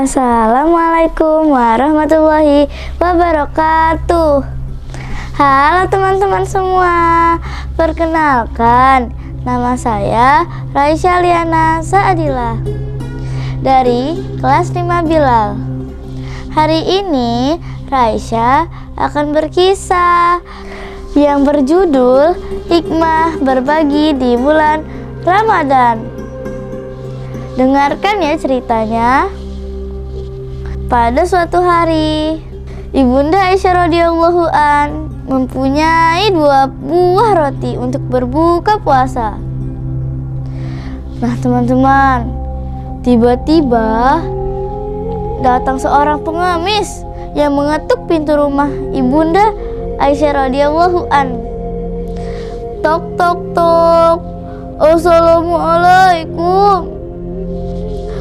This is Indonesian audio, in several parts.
Assalamualaikum warahmatullahi wabarakatuh. Halo teman-teman semua, perkenalkan nama saya Raisya Liana Saadilah dari kelas 5 Bilal. Hari ini Raisya akan berkisah yang berjudul Hikmah Berbagi di Bulan Ramadan. Dengarkan ya ceritanya. Pada suatu hari, Ibunda Aisyah radhiyallahu an mempunyai 2 buah roti untuk berbuka puasa. Nah teman-teman, tiba-tiba datang seorang pengemis yang mengetuk pintu rumah Ibunda Aisyah radhiyallahu an. Tok tok tok. Assalamualaikum.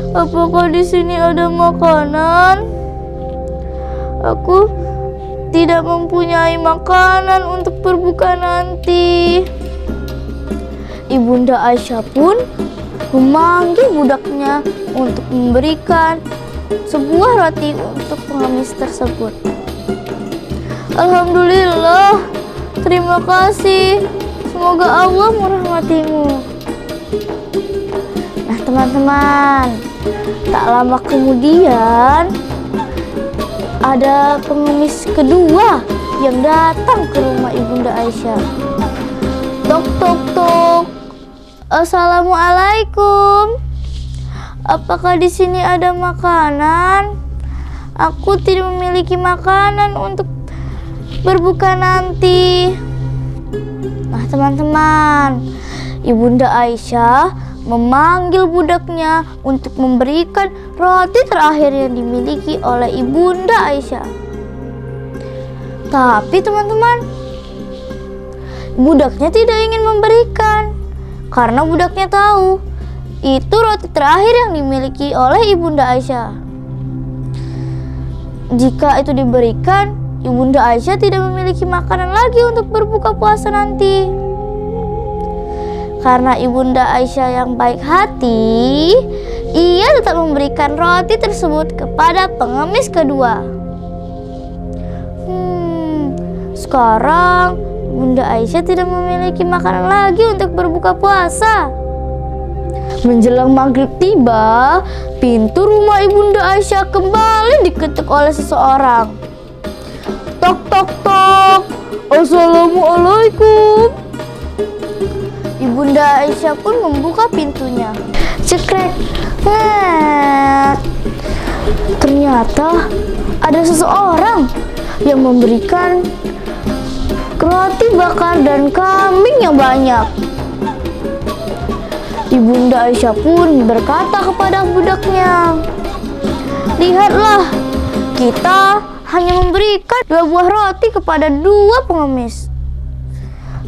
Apakah di sini ada makanan? Aku tidak mempunyai makanan untuk berbuka nanti. Ibunda Aisyah pun memanggil budaknya untuk memberikan sebuah roti untuk pengemis tersebut. Alhamdulillah, terima kasih. Semoga Allah merahmatimu. Nah teman-teman, tak lama kemudian ada pengemis kedua yang datang ke rumah Ibunda Aisyah. Tok tok tok. Assalamualaikum. Apakah di sini ada makanan? Aku tidak memiliki makanan untuk berbuka nanti. Nah teman-teman, Ibunda Aisyah memanggil budaknya untuk memberikan roti terakhir yang dimiliki oleh Ibunda Aisyah. Tapi teman-teman, budaknya tidak ingin memberikan karena budaknya tahu itu roti terakhir yang dimiliki oleh Ibunda Aisyah. Jika itu diberikan, Ibunda Aisyah tidak memiliki makanan lagi untuk berbuka puasa nanti. Karena Ibunda Aisyah yang baik hati, ia tetap memberikan roti tersebut kepada pengemis kedua. Sekarang Ibunda Aisyah tidak memiliki makanan lagi untuk berbuka puasa. Menjelang maghrib tiba, pintu rumah Ibunda Aisyah kembali diketuk oleh seseorang. Tok tok tok. Assalamualaikum. Ibunda Aisyah pun membuka pintunya. Cekrek. Ternyata ada seseorang yang memberikan roti bakar dan kambing yang banyak. Ibunda Aisyah pun berkata kepada budaknya, "Lihatlah, kita hanya memberikan 2 buah roti kepada 2 pengemis.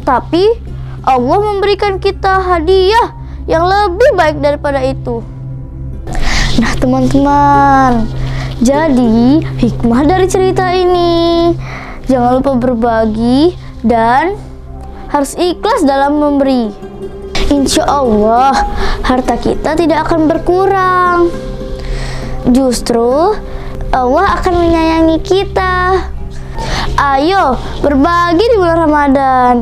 Tapi Allah memberikan kita hadiah yang lebih baik daripada itu." Nah teman-teman, jadi hikmah dari cerita ini, jangan lupa berbagi dan harus ikhlas dalam memberi. Insya Allah harta kita tidak akan berkurang. Justru Allah akan menyayangi kita. Ayo berbagi di bulan Ramadan.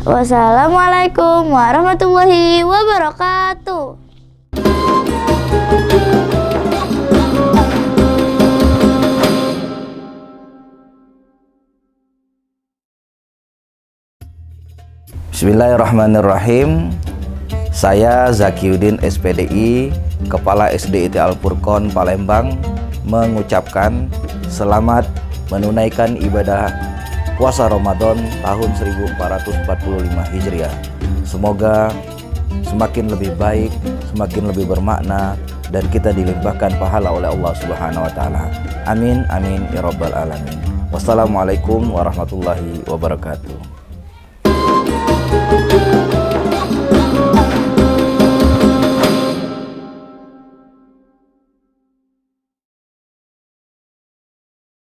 Wassalamualaikum warahmatullahi wabarakatuh. Bismillahirrahmanirrahim. Saya Zakiuddin SPDI, Kepala SDIT Al-Furqon Palembang, mengucapkan selamat menunaikan ibadah puasa Ramadan tahun 1445 Hijriah. Semoga semakin lebih baik, semakin lebih bermakna, dan kita dilimpahkan pahala oleh Allah Subhanahu wa taala. Amin amin ya rabbal alamin. Wassalamualaikum warahmatullahi wabarakatuh.